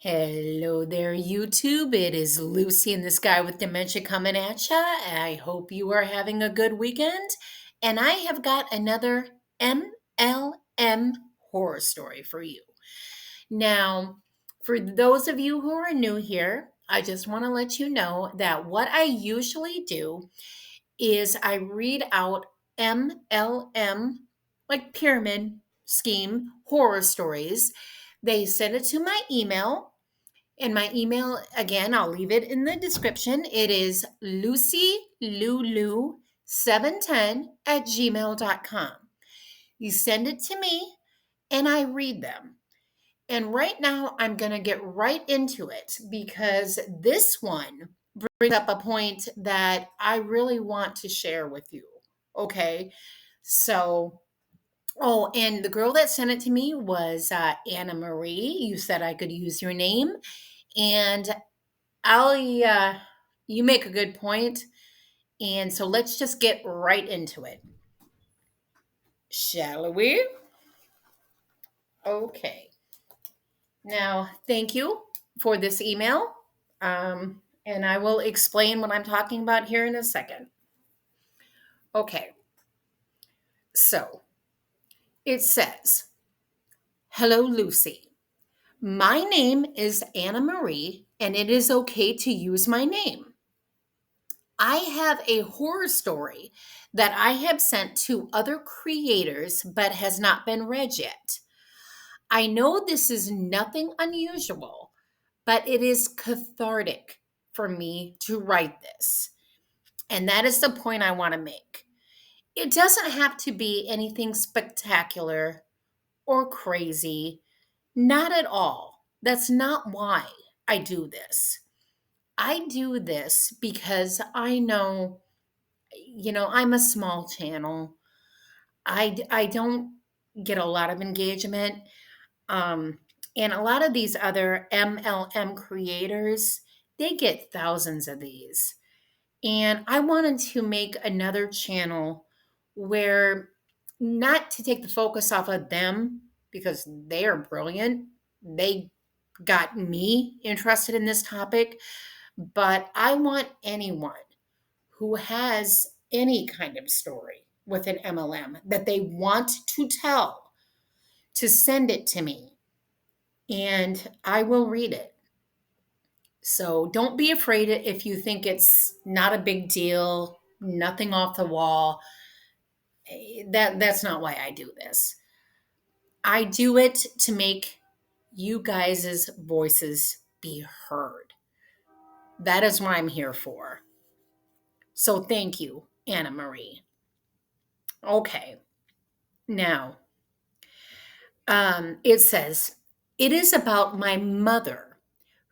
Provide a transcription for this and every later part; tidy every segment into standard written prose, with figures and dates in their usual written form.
Hello there, YouTube. It is Lucy and this guy with dementia coming at ya. I hope you are having a good weekend. And I have got another MLM horror story for you. Now, for those of you who are new here, I just want to let you know that what I usually do is I read out MLM, like pyramid scheme horror stories. They send it to my email. And my email, again, I'll leave it in the description. It is lucylulu710@gmail.com. You send it to me and I read them. And right now, I'm going to get right into it because this one brings up a point that I really want to share with you. Okay. So, oh, and the girl that sent it to me was Anna Marie. You said I could use your name. And you make a good point. And so let's just get right into it. Shall we? Okay. Now, thank you for this email. And I will explain what I'm talking about here in a second. Okay. So it says, "Hello, Lucy. My name is Anna Marie, and it is okay to use my name. I have a horror story that I have sent to other creators but has not been read yet. I know this is nothing unusual, but it is cathartic for me to write this. And that is the point I want to make. It doesn't have to be anything spectacular or crazy, not at all. That's not why I do this. I do this because I know I'm a small channel. I don't get a lot of engagement. Um, and a lot of these other MLM creators, they get thousands of these. And I wanted to make another channel where not to take the focus off of them because they are brilliant. They got me interested in this topic, but I want anyone who has any kind of story with an MLM that they want to tell to send it to me and I will read it. So don't be afraid if you think it's not a big deal, nothing off the wall. That's not why I do this. I do it to make you guys' voices be heard. That is what I'm here for. So thank you, Anna Marie. Okay. Now, it says, it is about my mother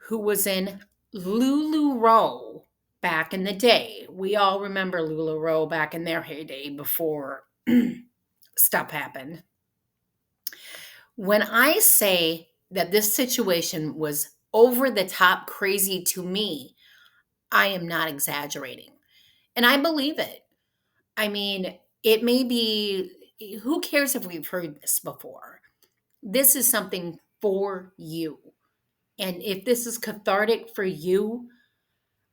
who was in Lulu back in the day. We all remember Lula back in their heyday before stuff happened. When I say that this situation was over the top crazy to me, I am not exaggerating. And I believe it. I mean, it may be, who cares if we've heard this before? This is something for you. And if this is cathartic for you,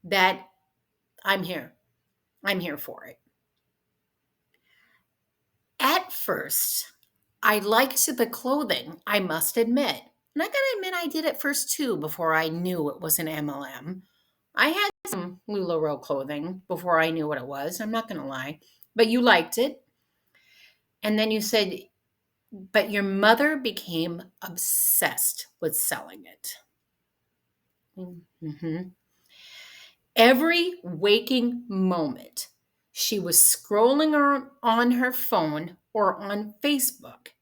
that I'm here. I'm here for it. At first, I liked the clothing, I must admit. And I gotta admit, I did at first too before I knew it was an MLM. I had some Lula clothing before I knew what it was. I'm not gonna lie. But you liked it. And then you said, but your mother became obsessed with selling it. Mm-hmm. Every waking moment, she was scrolling on her phone or on Facebook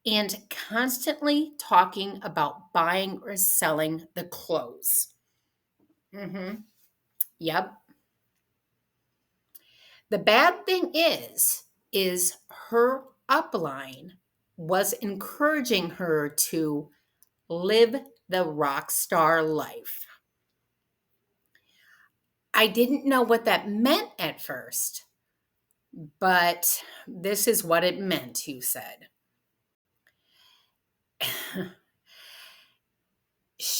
and constantly talking about buying or selling the clothes. Mm-hmm. Yep. The bad thing is her upline was encouraging her to live the rock star life. I didn't know what that meant at first, but this is what it meant, you said.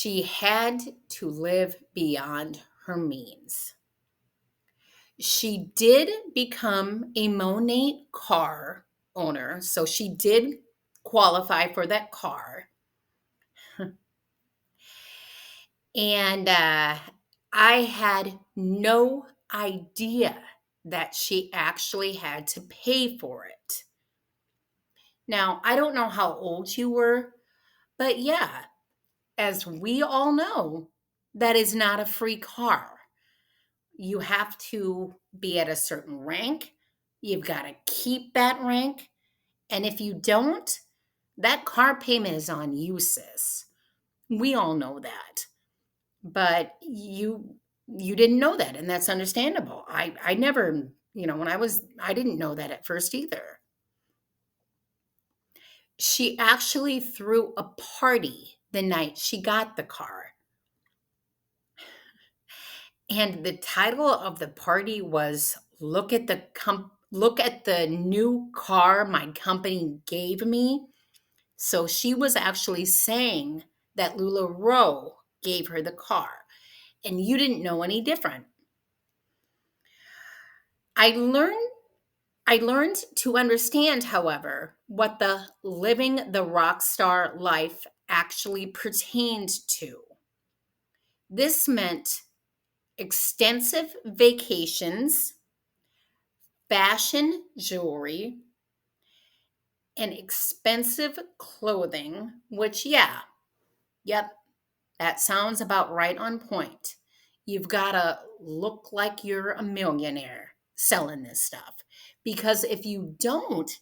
She had to live beyond her means. She did become a Monate car owner, so she did qualify for that car. And I had no idea that she actually had to pay for it. Now, I don't know how old you were, but yeah, as we all know, that is not a free car. You have to be at a certain rank. You've got to keep that rank. And if you don't, that car payment is on you, sis. We all know that. But you didn't know that, and that's understandable. I never, I didn't know that at first either. She actually threw a party the night she got the car. And the title of the party was look at the new car my company gave me. So she was actually saying that Lula Rowe gave her the car, and you didn't know any different. I learned I learned to understand, however, what the living the rock star life actually pertained to. This meant extensive vacations, fashion jewelry, and expensive clothing, which, yep, that sounds about right on point. You've got to look like you're a millionaire selling this stuff. Because if you don't,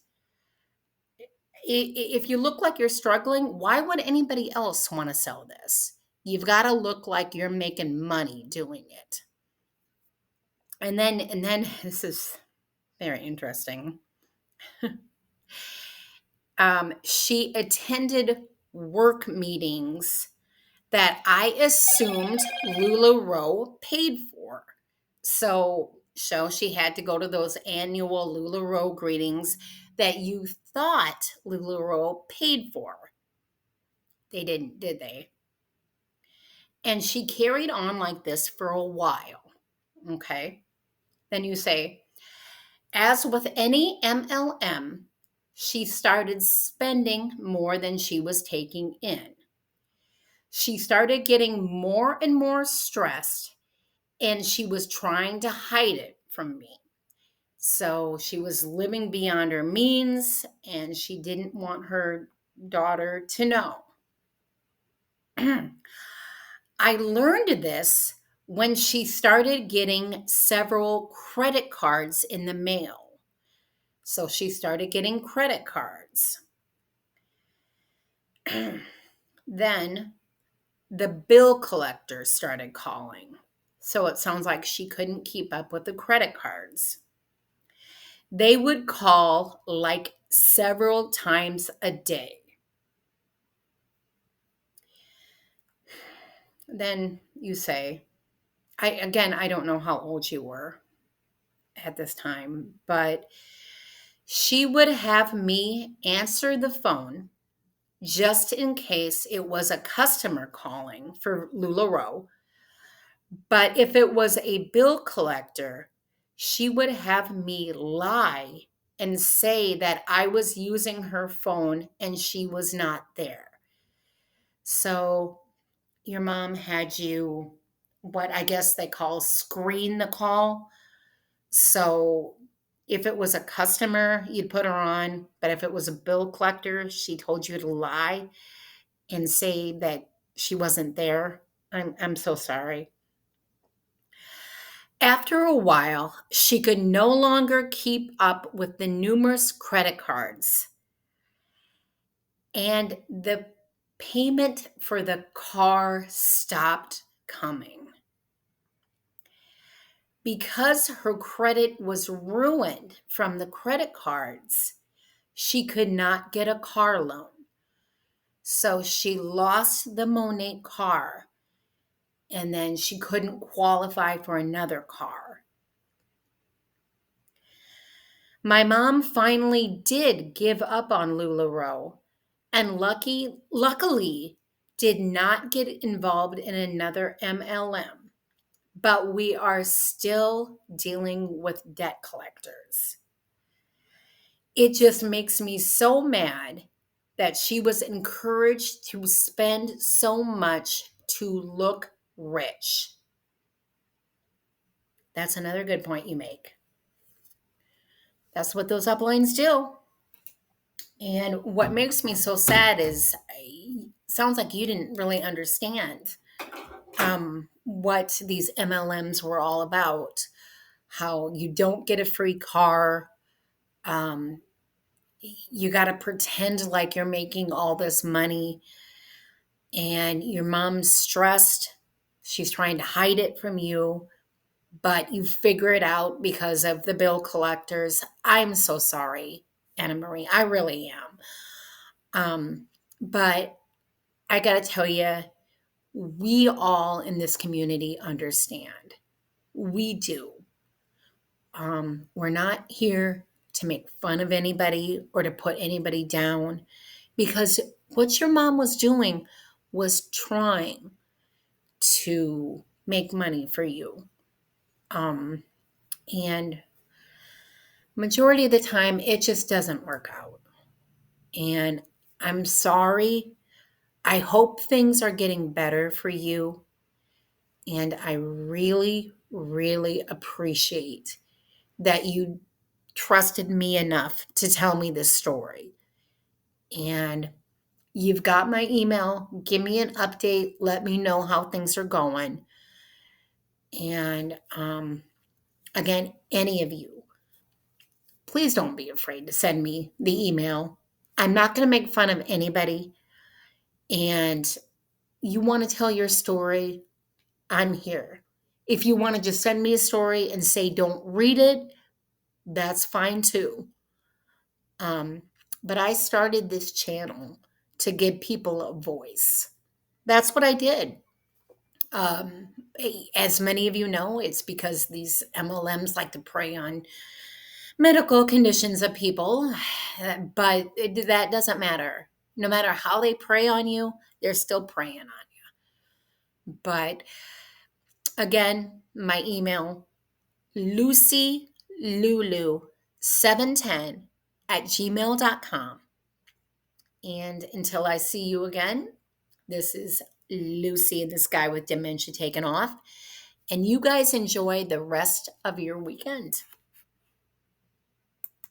if you look like you're struggling, why would anybody else want to sell this? You've got to look like you're making money doing it. And then this is very interesting. She attended work meetings that I assumed Lula Rowe paid for. So she had to go to those annual Lula Rowe greetings that you thought Lula Rowe paid for. They didn't, did they? And she carried on like this for a while. Okay. Then you say, as with any MLM, she started spending more than she was taking in. She started getting more and more stressed, and she was trying to hide it from me. So she was living beyond her means, and she didn't want her daughter to know. I learned this when she started getting several credit cards in the mail. So she started getting credit cards. Then the bill collector started calling. So it sounds like she couldn't keep up with the credit cards. They would call like several times a day. Then you say, I don't know how old you were at this time, but she would have me answer the phone just in case it was a customer calling for Lula Rowe. But if it was a bill collector, she would have me lie and say that I was using her phone and she was not there. So your mom had you, what I guess they call screen the call. So if it was a customer, you'd put her on. But if it was a bill collector, she told you to lie and say that she wasn't there. I'm so sorry. After a while, she could no longer keep up with the numerous credit cards, and the payment for the car stopped coming. Because her credit was ruined from the credit cards, she could not get a car loan. So she lost the Monate car, and then she couldn't qualify for another car. My mom finally did give up on Lula Rowe, and luckily, did not get involved in another MLM, but we are still dealing with debt collectors. It just makes me so mad that she was encouraged to spend so much to look rich. That's another good point you make. That's what those uplines do. And what makes me so sad is sounds like you didn't really understand what these MLMs were all about. How you don't get a free car. Um, you got to pretend like you're making all this money and your mom's stressed. She's trying to hide it from you, but you figure it out because of the bill collectors. I'm so sorry, Anna Marie. I really am. But I got to tell you, we all in this community understand. We do. We're not here to make fun of anybody or to put anybody down because what your mom was doing was trying to make money for you. And majority of the time, it just doesn't work out. And I'm sorry. I hope things are getting better for you. And I really, really appreciate that you trusted me enough to tell me this story. And you've got my email. Give me an update. Let me know how things are going. And again, any of you, please don't be afraid to send me the email. I'm not going to make fun of anybody. And you want to tell your story, I'm here. If you want to just send me a story and say don't read it, that's fine too. But I started this channel to give people a voice. That's what I did. Um, as many of you know, it's because these MLMs like to prey on medical conditions of people, but that doesn't matter. No matter how they prey on you, they're still preying on you. But again, my email, lucylulu710 at gmail.com. And until I see you again, this is Lucy, this guy with dementia taken off. And you guys enjoy the rest of your weekend.